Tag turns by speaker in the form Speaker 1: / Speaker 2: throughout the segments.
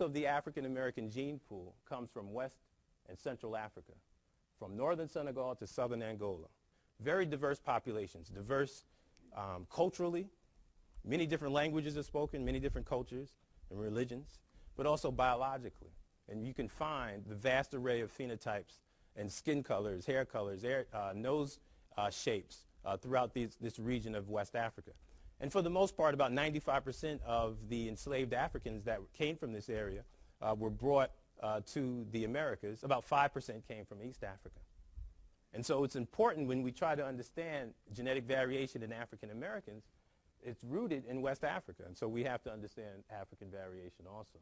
Speaker 1: of the African American gene pool comes from West and Central Africa, from northern Senegal to southern Angola. Very diverse populations, diverse culturally. Many different languages are spoken, many different cultures and religions, but also biologically. And you can find the vast array of phenotypes and skin colors, hair colors, nose shapes throughout this region of West Africa. And for the most part, about 95% of the enslaved Africans that came from this area were brought to the Americas. About 5% came from East Africa. And so it's important when we try to understand genetic variation in African Americans, it's rooted in West Africa. And so we have to understand African variation also.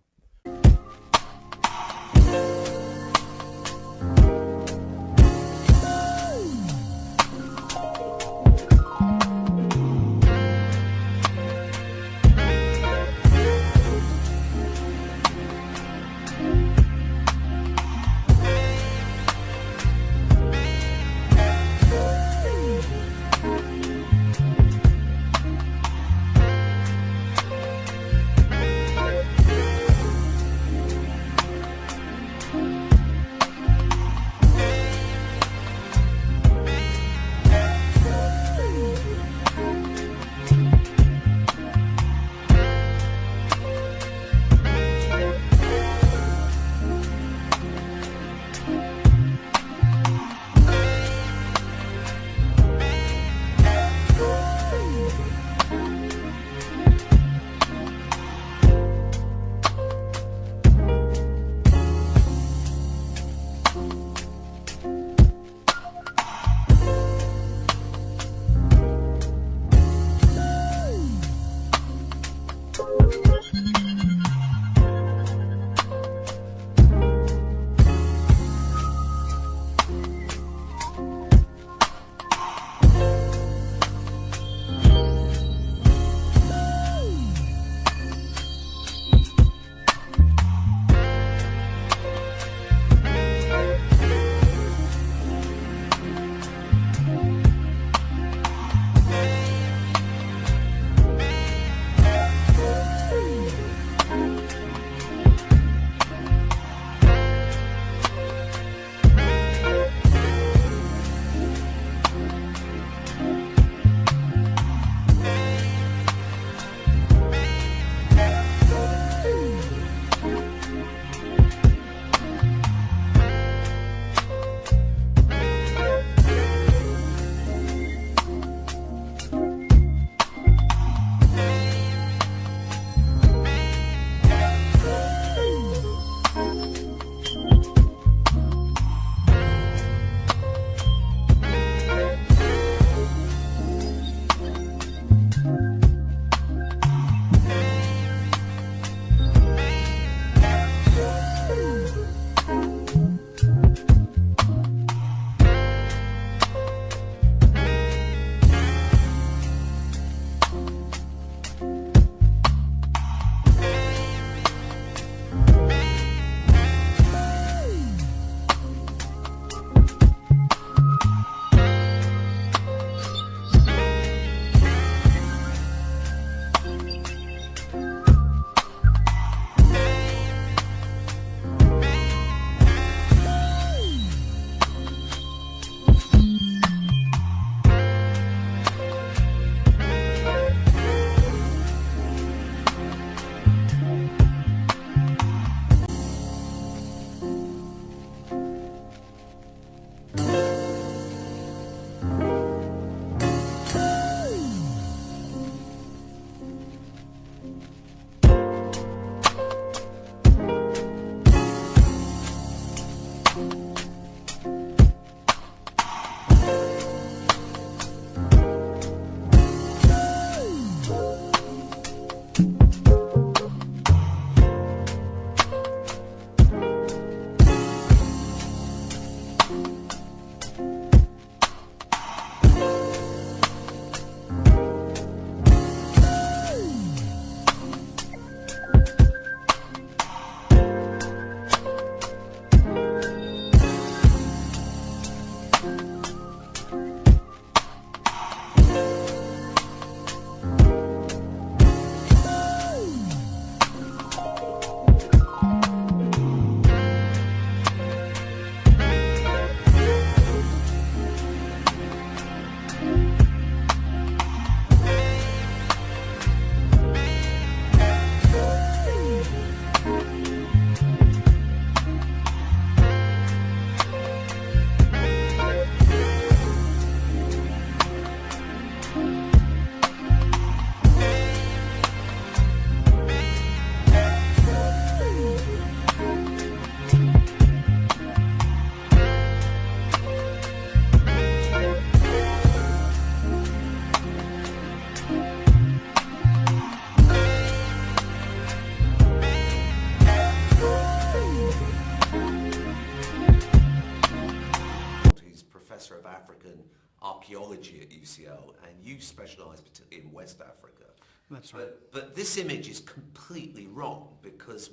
Speaker 2: archaeology at UCL, and you specialise particularly in West Africa.
Speaker 3: That's right.
Speaker 2: But this image is completely wrong, because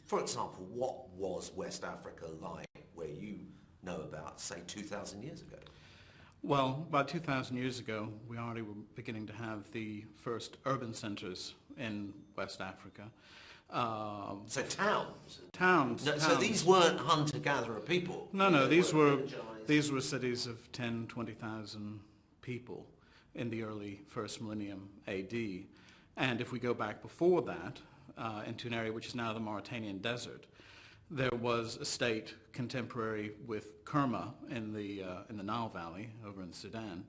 Speaker 2: for example, what was West Africa like where you know about, say, 2,000 years ago?
Speaker 3: Well, about 2,000 years ago, we already were beginning to have the first urban centres in West Africa.
Speaker 2: So towns?
Speaker 3: Towns.
Speaker 2: No, so these weren't hunter-gatherer people?
Speaker 3: No, these were cities of 10, 20,000 people in the early first millennium AD. And if we go back before that, into an area which is now the Mauritanian desert, there was a state contemporary with Kerma in the Nile Valley over in Sudan,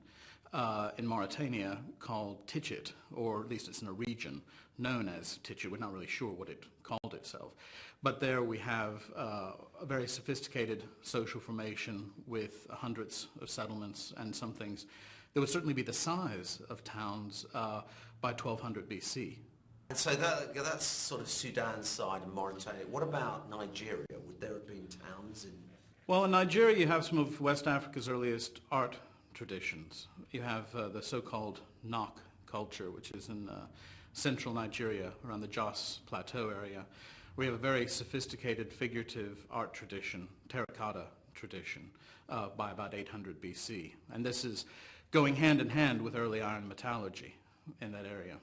Speaker 3: in Mauritania, called Tichit, or at least it's in a region known as Tichit. We're not really sure what it called itself. But there we have a very sophisticated social formation with hundreds of settlements and some things that would certainly be the size of towns by 1200 BC.
Speaker 2: And so that's sort of Sudan side and Mauritania. What about Nigeria? Would there have been towns in...
Speaker 3: Well, in Nigeria you have some of West Africa's earliest art traditions. You have the so-called Nok culture, which is in central Nigeria, around the Jos Plateau area. We have a very sophisticated figurative art tradition, terracotta tradition, by about 800 BC. And this is going hand in hand with early iron metallurgy in that area.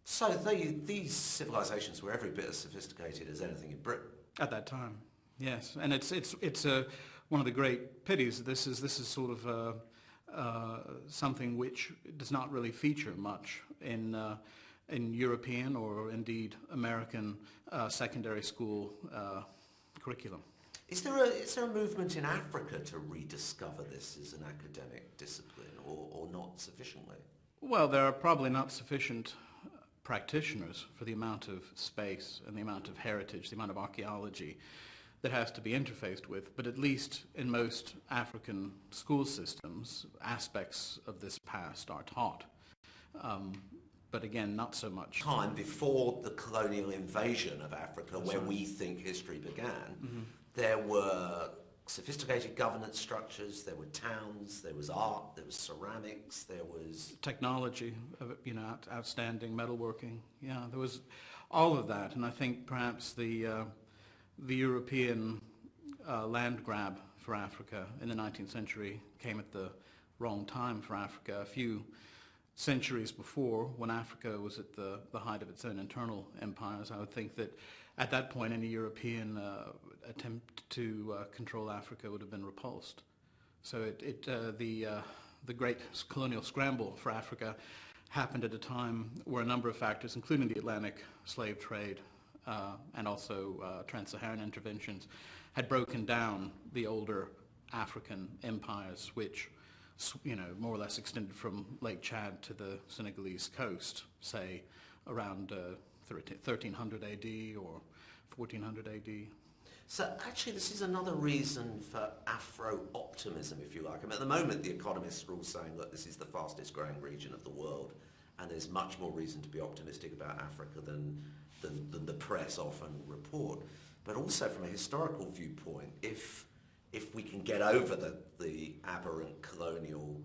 Speaker 2: So these civilizations were every bit as sophisticated as anything in Britain?
Speaker 3: At that time, yes. And it's one of the great pities. This is sort of something which does not really feature much in European or indeed American secondary school curriculum.
Speaker 2: Is there a movement in Africa to rediscover this as an academic discipline, or not sufficiently?
Speaker 3: Well, there are probably not sufficient practitioners for the amount of space and the amount of heritage, the amount of archaeology that has to be interfaced with, but at least in most African school systems, aspects of this past are taught. But again, not so much.
Speaker 2: Time before the colonial invasion of Africa, where we think history began, there were sophisticated governance structures, there were towns, there was art, there was ceramics, there was...
Speaker 3: technology, outstanding metalworking. Yeah, there was all of that. And I think perhaps the European land grab for Africa in the 19th century came at the wrong time for Africa. A few centuries before, when Africa was at the height of its own internal empires, I would think that at that point any European attempt to control Africa would have been repulsed. So the great colonial scramble for Africa happened at a time where a number of factors, including the Atlantic slave trade and also trans-Saharan interventions, had broken down the older African empires, which more or less extended from Lake Chad to the Senegalese coast, say around 1300 AD or 1400 AD.
Speaker 2: So actually this is another reason for Afro-optimism, if you like. At the moment the economists are all saying, look, this is the fastest growing region of the world, and there's much more reason to be optimistic about Africa than the press often report. But also from a historical viewpoint, if we can get over the aberrant colonial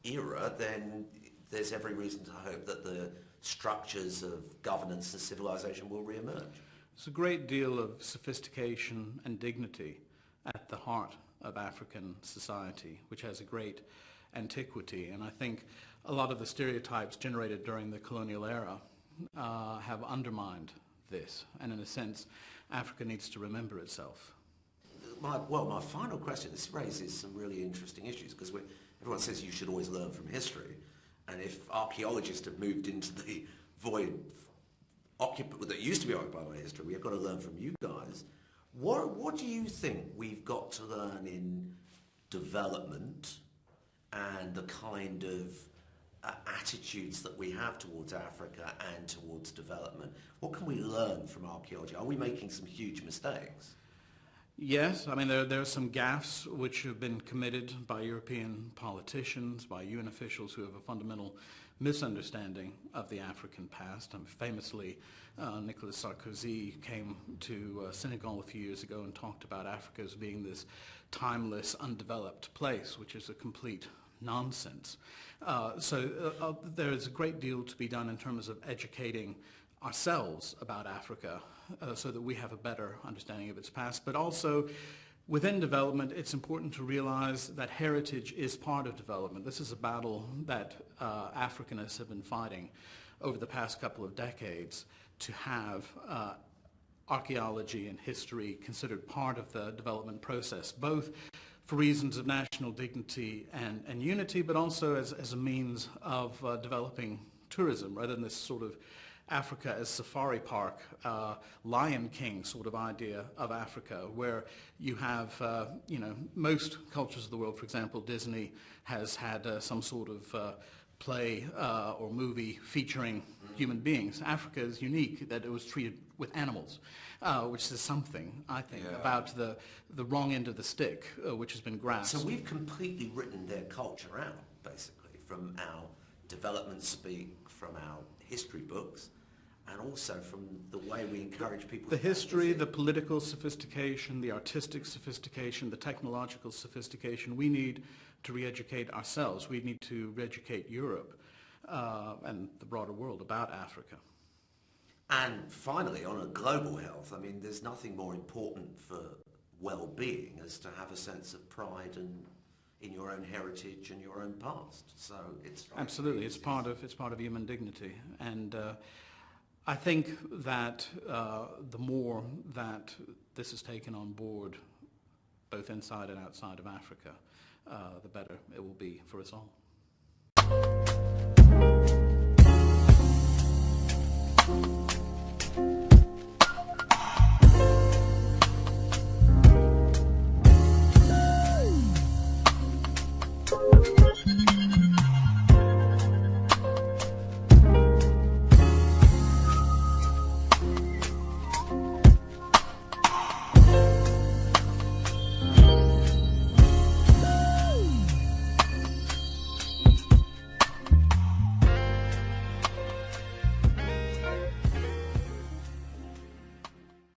Speaker 2: era, then there's every reason to hope that the structures of governance and civilization will re-emerge.
Speaker 3: There's a great deal of sophistication and dignity at the heart of African society, which has a great antiquity. And I think a lot of the stereotypes generated during the colonial era have undermined this. And in a sense, Africa needs to remember itself.
Speaker 2: My final question, this raises some really interesting issues, because everyone says you should always learn from history, and if archaeologists have moved into the void that used to be occupied by history, we've got to learn from you guys. What do you think we've got to learn in development and the kind of attitudes that we have towards Africa and towards development? What can we learn from archaeology? Are we making some huge mistakes?
Speaker 3: Yes, I mean there are some gaffes which have been committed by European politicians, by UN officials who have a fundamental misunderstanding of the African past. Famously, Nicolas Sarkozy came to Senegal a few years ago and talked about Africa as being this timeless, undeveloped place, which is a complete nonsense. There is a great deal to be done in terms of educating ourselves about Africa so that we have a better understanding of its past, but also within development, it's important to realize that heritage is part of development. This is a battle that Africanists have been fighting over the past couple of decades, to have archaeology and history considered part of the development process, both for reasons of national dignity and unity, but also as a means of developing tourism, rather than this sort of Africa as safari park, Lion King sort of idea of Africa, where you have, most cultures of the world, for example, Disney has had some sort of play or movie featuring human beings. Africa is unique that it was treated with animals, which says something, I think, about the wrong end of the stick, which has been grasped.
Speaker 2: So we've completely written their culture out, basically, from our development speak, from our history books, and also from the way we encourage people
Speaker 3: the history, the political sophistication, the artistic sophistication, the technological sophistication. We need to re-educate ourselves. We need to re-educate Europe and the broader world about Africa.
Speaker 2: And finally, on a global health, I mean, there's nothing more important for well-being as to have a sense of pride in your own heritage and your own past. So it's
Speaker 3: absolutely, it's part of human dignity, and I think that the more that this is taken on board, both inside and outside of Africa, the better it will be for us all.